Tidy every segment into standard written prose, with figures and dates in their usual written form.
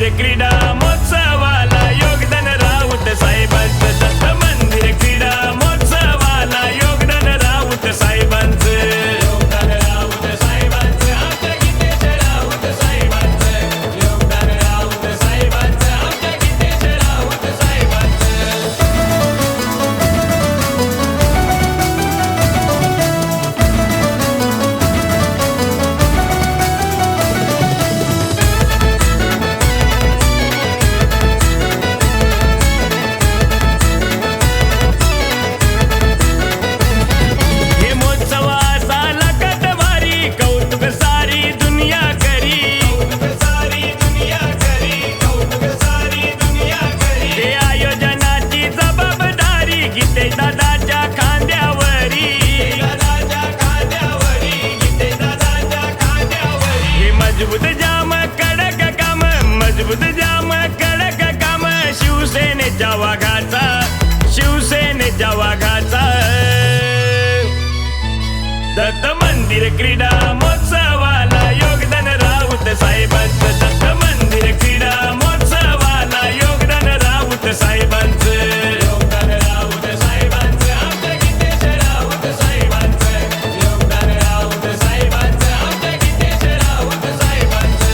मंदिर क्रीडा महोत्सवाला योगदान राऊत साहेबांचं. दत्त मंदिर क्रीडा महोत्सवाला योगदान राऊत साहेबांचं. योगदान राऊत साहेबांचं आमच्या गीतेश राऊत साहेबांचं. योगदान राऊत साहेबांचं आमच्या गीतेश राऊत साहेबांचं. मजबूत जाम कडक काम, मजबूत जाम कडक काम, शिवसेनेच्या वाघाचा, शिवसेनेच्या वाघाचा. दत्त मंदिर क्रीडा महोत्सवाला योगदान राऊत साहेबांचं. दत्त मंदिर क्रीडा महोत्सवाला योगदान राऊत साहेबांचं. योगदान राऊत साहेबांचं आमच्या गीतेश राऊत साहेबांचं. योगदान राऊत साहेबांचं आमच्या गीतेश राऊत साहेबांचं.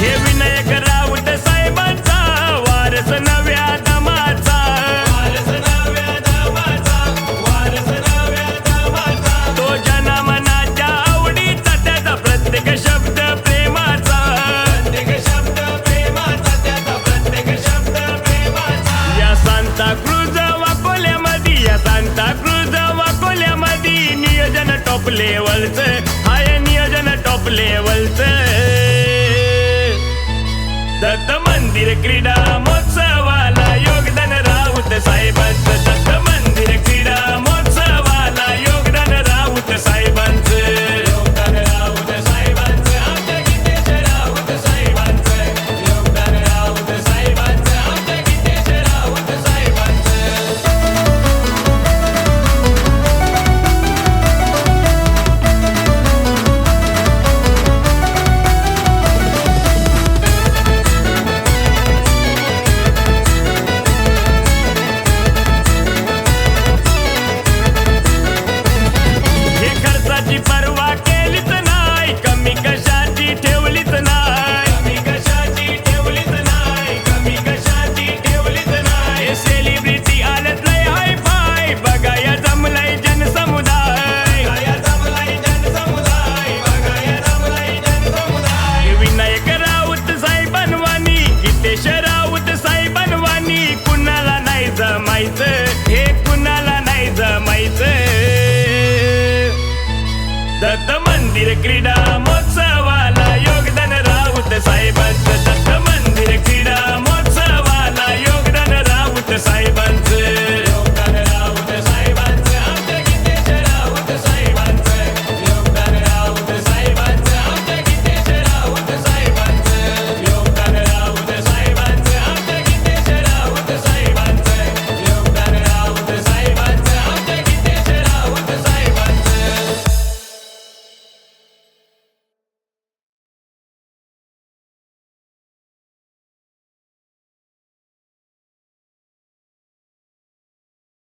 हे विनायक राऊत साहेबांचा वारस नव्या दमाचा, वारस नव्या दमाचा, वारस नव्या दमाचा. तो जनमनाच्या आवडीचा, त्याचा प्रत्येक शब्द प्रेमाचा, प्रत्येक शब्द प्रेमाचा, त्याचा प्रत्येक शब्द प्रेमाचा. या सांता क्रूज वाकोल्यामध्ये, या सांता क्रूज वाकोल्यामध्ये नियोजन टॉप लेवलचं, हाय नियोजन टॉप लेवलचं. दत्त मंदिर क्रीडा महोत्सवाला योगदान राऊत साहेबांचं. दत्त मंदिर क्रीडा महोत्सवाला योगदान राऊत साहेबांचं. योगदान राऊत साहेबांचं आमच्या गीतेश राऊत साहेबांचं. योगदान राऊत साहेबांचं आमच्या गीतेश राऊत साहेबांचं. हे खर्चाची पर्वा केलीच नाही, कमी कशाची ठेवलीच नाही, कमी कशाची ठेवलीच नाही, कमी कशाची ठेवलीच नाही. हे सेलिब्रिटी आलेत लय हाय फाय, बघाया जमलाय जनसमुदाय, बघाया जमलाय जनसमुदाय, बघाया जमलाय जनसमुदाय. हे विनायक राऊत साहेबांवानी, गीतेश राऊत साहेबांवानी कुणाला नाही जमायचं, हे कुणाला नाही जमायचं. दत्त मंदिर क्रीडा